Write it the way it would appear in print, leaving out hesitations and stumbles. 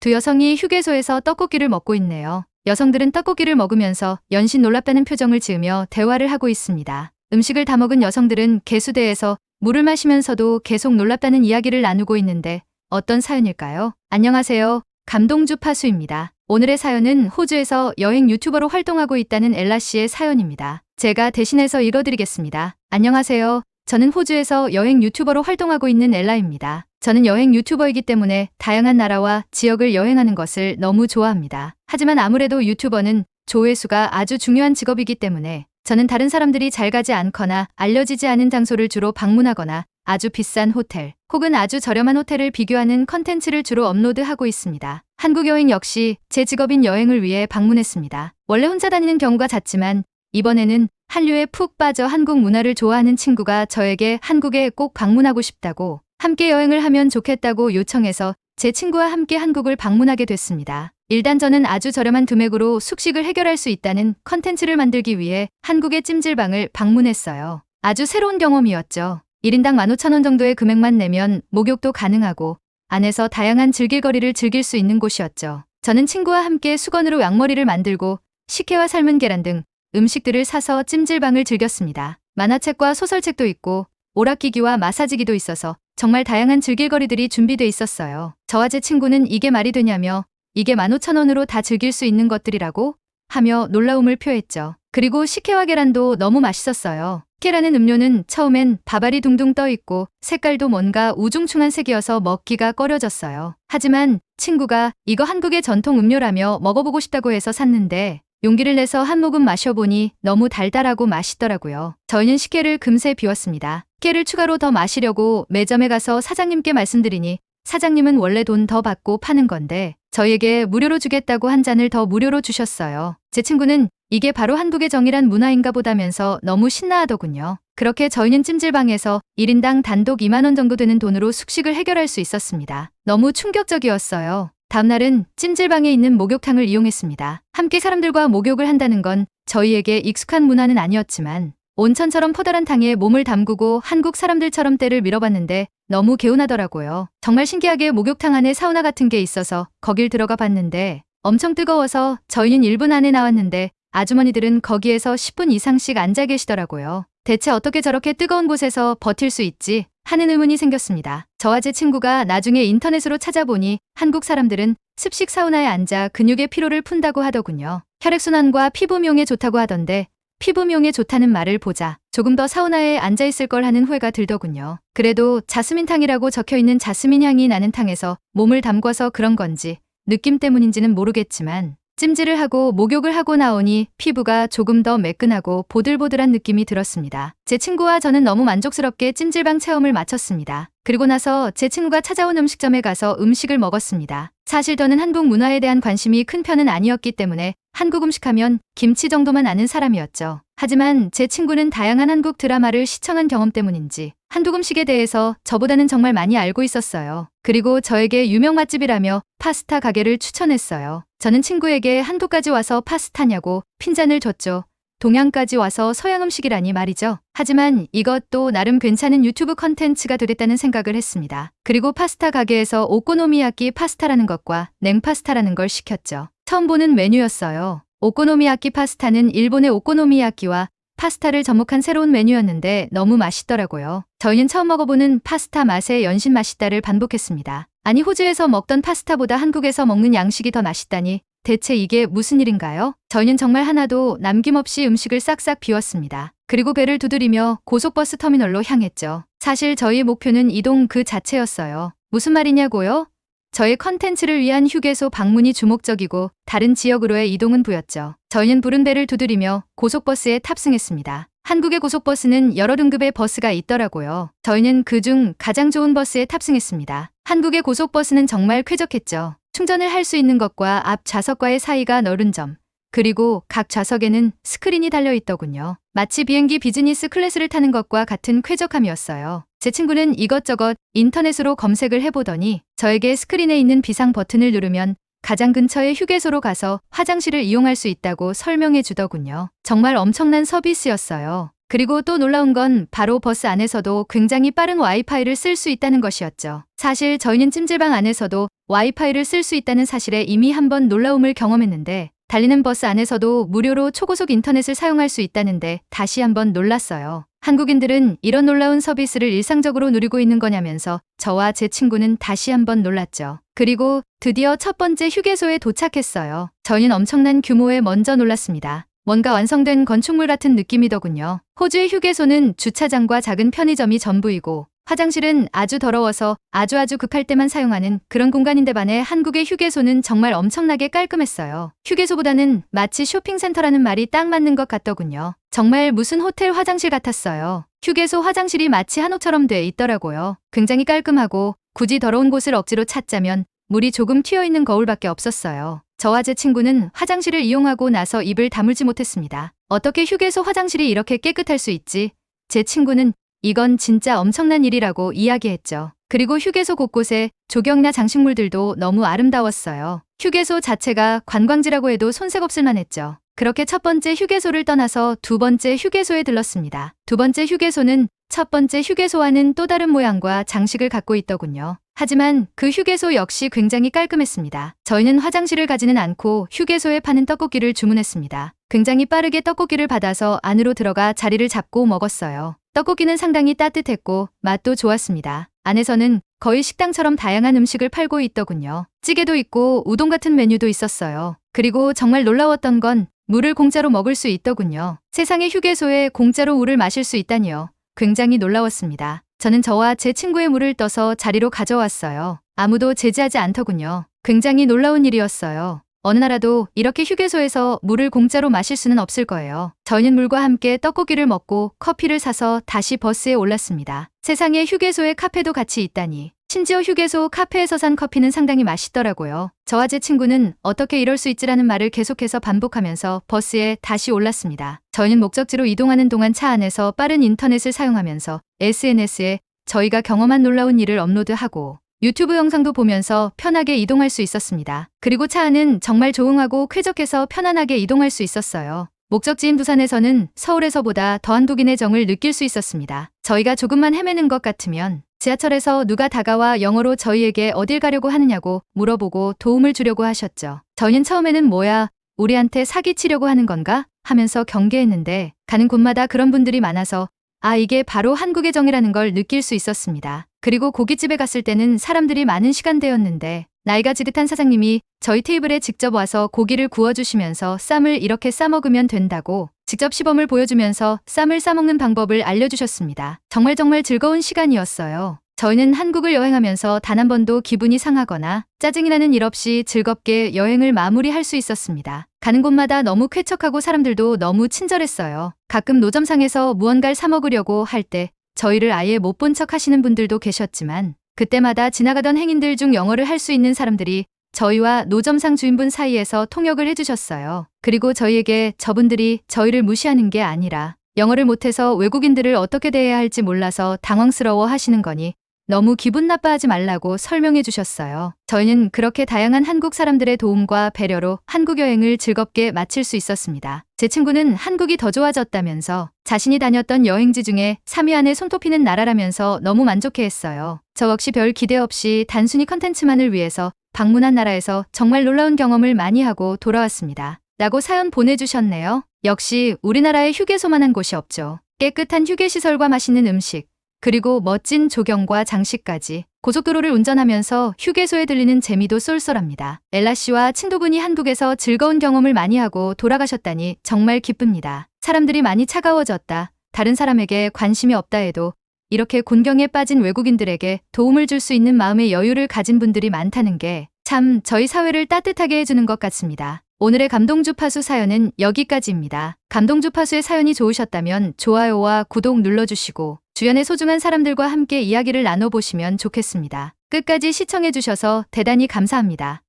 두 여성이 휴게소에서 떡볶이를 먹고 있네요. 여성들은 떡볶이를 먹으면서 연신 놀랍다는 표정을 지으며 대화를 하고 있습니다. 음식을 다 먹은 여성들은 개수대에서 물을 마시면서도 계속 놀랍다는 이야기를 나누고 있는데 어떤 사연일까요? 안녕하세요. 감동주 파수입니다. 오늘의 사연은 호주에서 여행 유튜버로 활동하고 있다는 엘라 씨의 사연입니다. 제가 대신해서 읽어드리겠습니다. 안녕하세요. 저는 호주에서 여행 유튜버로 활동하고 있는 엘라입니다. 저는 여행 유튜버이기 때문에 다양한 나라와 지역을 여행하는 것을 너무 좋아합니다. 하지만 아무래도 유튜버는 조회수가 아주 중요한 직업이기 때문에 저는 다른 사람들이 잘 가지 않거나 알려지지 않은 장소를 주로 방문하거나 아주 비싼 호텔 혹은 아주 저렴한 호텔을 비교하는 컨텐츠를 주로 업로드하고 있습니다. 한국 여행 역시 제 직업인 여행을 위해 방문했습니다. 원래 혼자 다니는 경우가 잦지만 이번에는 한류에 푹 빠져 한국 문화를 좋아하는 친구가 저에게 한국에 꼭 방문하고 싶다고 함께 여행을 하면 좋겠다고 요청해서 제 친구와 함께 한국을 방문하게 됐습니다. 일단 저는 아주 저렴한 금액으로 숙식을 해결할 수 있다는 컨텐츠를 만들기 위해 한국의 찜질방을 방문했어요. 아주 새로운 경험이었죠. 1인당 15,000원 정도의 금액만 내면 목욕도 가능하고 안에서 다양한 즐길거리를 즐길 수 있는 곳이었죠. 저는 친구와 함께 수건으로 양머리를 만들고 식혜와 삶은 계란 등 음식들을 사서 찜질방을 즐겼습니다. 만화책과 소설책도 있고 오락기기와 마사지기도 있어서 정말 다양한 즐길거리들이 준비돼 있었어요. 저와 제 친구는 이게 말이 되냐며 이게 15,000원으로 다 즐길 수 있는 것들이라고 하며 놀라움을 표했죠. 그리고 식혜와 계란도 너무 맛있었어요. 식혜라는 음료는 처음엔 밥알이 둥둥 떠 있고 색깔도 뭔가 우중충한 색이어서 먹기가 꺼려졌어요. 하지만 친구가 이거 한국의 전통 음료라며 먹어보고 싶다고 해서 샀는데 용기를 내서 한 모금 마셔보니 너무 달달하고 맛있더라고요. 저희는 식혜를 금세 비웠습니다. 식혜를 추가로 더 마시려고 매점에 가서 사장님께 말씀드리니 사장님은 원래 돈 더 받고 파는 건데 저희에게 무료로 주겠다고 한 잔을 더 무료로 주셨어요. 제 친구는 이게 바로 한국의 정이란 문화인가 보다면서 너무 신나하더군요. 그렇게 저희는 찜질방에서 1인당 단독 2만 원 정도 되는 돈으로 숙식을 해결할 수 있었습니다. 너무 충격적이었어요. 다음날은 찜질방에 있는 목욕탕을 이용했습니다. 함께 사람들과 목욕을 한다는 건 저희에게 익숙한 문화는 아니었지만 온천처럼 커다란 탕에 몸을 담그고 한국 사람들처럼 때를 밀어봤는데 너무 개운하더라고요. 정말 신기하게 목욕탕 안에 사우나 같은 게 있어서 거길 들어가 봤는데 엄청 뜨거워서 저희는 1분 안에 나왔는데 아주머니들은 거기에서 10분 이상씩 앉아 계시더라고요. 대체 어떻게 저렇게 뜨거운 곳에서 버틸 수 있지? 하는 의문이 생겼습니다. 저와 제 친구가 나중에 인터넷으로 찾아보니 한국 사람들은 습식 사우나에 앉아 근육의 피로를 푼다고 하더군요. 혈액순환과 피부 미용에 좋다고 하던데 피부 미용에 좋다는 말을 보자 조금 더 사우나에 앉아있을 걸 하는 후회가 들더군요. 그래도 자스민탕이라고 적혀있는 자스민 향이 나는 탕에서 몸을 담궈서 그런 건지 느낌 때문인지는 모르겠지만 찜질을 하고 목욕을 하고 나오니 피부가 조금 더 매끈하고 보들보들한 느낌이 들었습니다. 제 친구와 저는 너무 만족스럽게 찜질방 체험을 마쳤습니다. 그리고 나서 제 친구가 찾아온 음식점에 가서 음식을 먹었습니다. 사실 저는 한국 문화에 대한 관심이 큰 편은 아니었기 때문에 한국 음식하면 김치 정도만 아는 사람이었죠. 하지만 제 친구는 다양한 한국 드라마를 시청한 경험 때문인지 한국 음식에 대해서 저보다는 정말 많이 알고 있었어요. 그리고 저에게 유명 맛집이라며 파스타 가게를 추천했어요. 저는 친구에게 한국까지 와서 파스타냐고 핀잔을 줬죠. 동양까지 와서 서양 음식이라니 말이죠. 하지만 이것도 나름 괜찮은 유튜브 컨텐츠가 되겠다는 생각을 했습니다. 그리고 파스타 가게에서 오코노미야끼 파스타라는 것과 냉파스타라는 걸 시켰죠. 처음 보는 메뉴였어요. 오코노미야끼 파스타는 일본의 오코노미야끼와 파스타를 접목한 새로운 메뉴였는데 너무 맛있더라고요. 저희는 처음 먹어보는 파스타 맛에 연신 맛있다를 반복했습니다. 아니 호주에서 먹던 파스타보다 한국에서 먹는 양식이 더 맛있다니 대체 이게 무슨 일인가요? 저희는 정말 하나도 남김없이 음식을 싹싹 비웠습니다. 그리고 배를 두드리며 고속버스 터미널로 향했죠. 사실 저희 목표는 이동 그 자체였어요. 무슨 말이냐고요? 저의 컨텐츠를 위한 휴게소 방문이 주목적이고 다른 지역으로의 이동은 부였죠. 저희는 부른 배를 두드리며 고속버스에 탑승했습니다. 한국의 고속버스는 여러 등급의 버스가 있더라고요. 저희는 그중 가장 좋은 버스에 탑승했습니다. 한국의 고속버스는 정말 쾌적했죠. 충전을 할 수 있는 것과 앞 좌석과의 사이가 넓은 점, 그리고 각 좌석에는 스크린이 달려있더군요. 마치 비행기 비즈니스 클래스를 타는 것과 같은 쾌적함이었어요. 제 친구는 이것저것 인터넷으로 검색을 해보더니 저에게 스크린에 있는 비상 버튼을 누르면 가장 근처의 휴게소로 가서 화장실을 이용할 수 있다고 설명해 주더군요. 정말 엄청난 서비스였어요. 그리고 또 놀라운 건 바로 버스 안에서도 굉장히 빠른 와이파이를 쓸 수 있다는 것이었죠. 사실 저희는 찜질방 안에서도 와이파이를 쓸 수 있다는 사실에 이미 한번 놀라움을 경험했는데 달리는 버스 안에서도 무료로 초고속 인터넷을 사용할 수 있다는데 다시 한번 놀랐어요. 한국인들은 이런 놀라운 서비스를 일상적으로 누리고 있는 거냐면서 저와 제 친구는 다시 한번 놀랐죠. 그리고 드디어 첫 번째 휴게소에 도착했어요. 저희는 엄청난 규모에 먼저 놀랐습니다. 뭔가 완성된 건축물 같은 느낌이더군요. 호주의 휴게소는 주차장과 작은 편의점이 전부이고 화장실은 아주 더러워서 아주 급할 때만 사용하는 그런 공간인데 반해 한국의 휴게소는 정말 엄청나게 깔끔했어요. 휴게소보다는 마치 쇼핑센터라는 말이 딱 맞는 것 같더군요. 정말 무슨 호텔 화장실 같았어요. 휴게소 화장실이 마치 한옥처럼 돼 있더라고요. 굉장히 깔끔하고 굳이 더러운 곳을 억지로 찾자면 물이 조금 튀어있는 거울밖에 없었어요. 저와 제 친구는 화장실을 이용하고 나서 입을 다물지 못했습니다. 어떻게 휴게소 화장실이 이렇게 깨끗할 수 있지? 제 친구는 이건 진짜 엄청난 일이라고 이야기했죠. 그리고 휴게소 곳곳에 조경이나 장식물들도 너무 아름다웠어요. 휴게소 자체가 관광지라고 해도 손색 없을 만했죠. 그렇게 첫 번째 휴게소를 떠나서 두 번째 휴게소에 들렀습니다. 두 번째 휴게소는 첫 번째 휴게소와는 또 다른 모양과 장식을 갖고 있더군요. 하지만 그 휴게소 역시 굉장히 깔끔했습니다. 저희는 화장실을 가지는 않고 휴게소에 파는 떡볶이를 주문했습니다. 굉장히 빠르게 떡볶이를 받아서 안으로 들어가 자리를 잡고 먹었어요. 떡볶이는 상당히 따뜻했고 맛도 좋았습니다. 안에서는 거의 식당처럼 다양한 음식을 팔고 있더군요. 찌개도 있고 우동 같은 메뉴도 있었어요. 그리고 정말 놀라웠던 건 물을 공짜로 먹을 수 있더군요. 세상에 휴게소에 공짜로 물을 마실 수 있다니요. 굉장히 놀라웠습니다. 저는 저와 제 친구의 물을 떠서 자리로 가져왔어요. 아무도 제지하지 않더군요. 굉장히 놀라운 일이었어요. 어느 나라도 이렇게 휴게소에서 물을 공짜로 마실 수는 없을 거예요. 저희는 물과 함께 떡볶이를 먹고 커피를 사서 다시 버스에 올랐습니다. 세상에 휴게소에 카페도 같이 있다니. 심지어 휴게소 카페에서 산 커피는 상당히 맛있더라고요. 저와 제 친구는 어떻게 이럴 수 있지라는 말을 계속해서 반복하면서 버스에 다시 올랐습니다. 저희는 목적지로 이동하는 동안 차 안에서 빠른 인터넷을 사용하면서 SNS에 저희가 경험한 놀라운 일을 업로드하고 유튜브 영상도 보면서 편하게 이동할 수 있었습니다. 그리고 차 안은 정말 조용하고 쾌적해서 편안하게 이동할 수 있었어요. 목적지인 부산에서는 서울에서보다 더한 독인의 정을 느낄 수 있었습니다. 저희가 조금만 헤매는 것 같으면 지하철에서 누가 다가와 영어로 저희에게 어딜 가려고 하느냐고 물어보고 도움을 주려고 하셨죠. 저희는 처음에는 뭐야, 우리한테 사기치려고 하는 건가? 하면서 경계했는데 가는 곳마다 그런 분들이 많아서 이게 바로 한국의 정이라는 걸 느낄 수 있었습니다. 그리고 고깃집에 갔을 때는 사람들이 많은 시간대였는데 나이가 지긋한 사장님이 저희 테이블에 직접 와서 고기를 구워주시면서 쌈을 이렇게 싸먹으면 된다고 직접 시범을 보여주면서 쌈을 싸먹는 방법을 알려주셨습니다. 정말 즐거운 시간이었어요. 저희는 한국을 여행하면서 단 한 번도 기분이 상하거나 짜증이 나는 일 없이 즐겁게 여행을 마무리할 수 있었습니다. 가는 곳마다 너무 쾌척하고 사람들도 너무 친절했어요. 가끔 노점상에서 무언가를 사 먹으려고 할 때 저희를 아예 못 본 척 하시는 분들도 계셨지만 그때마다 지나가던 행인들 중 영어를 할 수 있는 사람들이 저희와 노점상 주인분 사이에서 통역을 해주셨어요. 그리고 저희에게 저분들이 저희를 무시하는 게 아니라 영어를 못해서 외국인들을 어떻게 대해야 할지 몰라서 당황스러워 하시는 거니 너무 기분 나빠하지 말라고 설명해 주셨어요. 저희는 그렇게 다양한 한국 사람들의 도움과 배려로 한국 여행을 즐겁게 마칠 수 있었습니다. 제 친구는 한국이 더 좋아졌다면서 자신이 다녔던 여행지 중에 3위 안에 손꼽히는 나라라면서 너무 만족해했어요. 저 역시 별 기대 없이 단순히 컨텐츠만을 위해서 방문한 나라에서 정말 놀라운 경험을 많이 하고 돌아왔습니다. 라고 사연 보내주셨네요. 역시 우리나라에 휴게소만한 곳이 없죠. 깨끗한 휴게시설과 맛있는 음식, 그리고 멋진 조경과 장식까지 고속도로를 운전하면서 휴게소에 들리는 재미도 쏠쏠합니다. 엘라 씨와 친구분이 한국에서 즐거운 경험을 많이 하고 돌아가셨다니 정말 기쁩니다. 사람들이 많이 차가워졌다, 다른 사람에게 관심이 없다 해도 이렇게 곤경에 빠진 외국인들에게 도움을 줄 수 있는 마음의 여유를 가진 분들이 많다는 게 참 저희 사회를 따뜻하게 해주는 것 같습니다. 오늘의 감동주파수 사연은 여기까지입니다. 감동주파수의 사연이 좋으셨다면 좋아요와 구독 눌러주시고 주변의 소중한 사람들과 함께 이야기를 나눠보시면 좋겠습니다. 끝까지 시청해주셔서 대단히 감사합니다.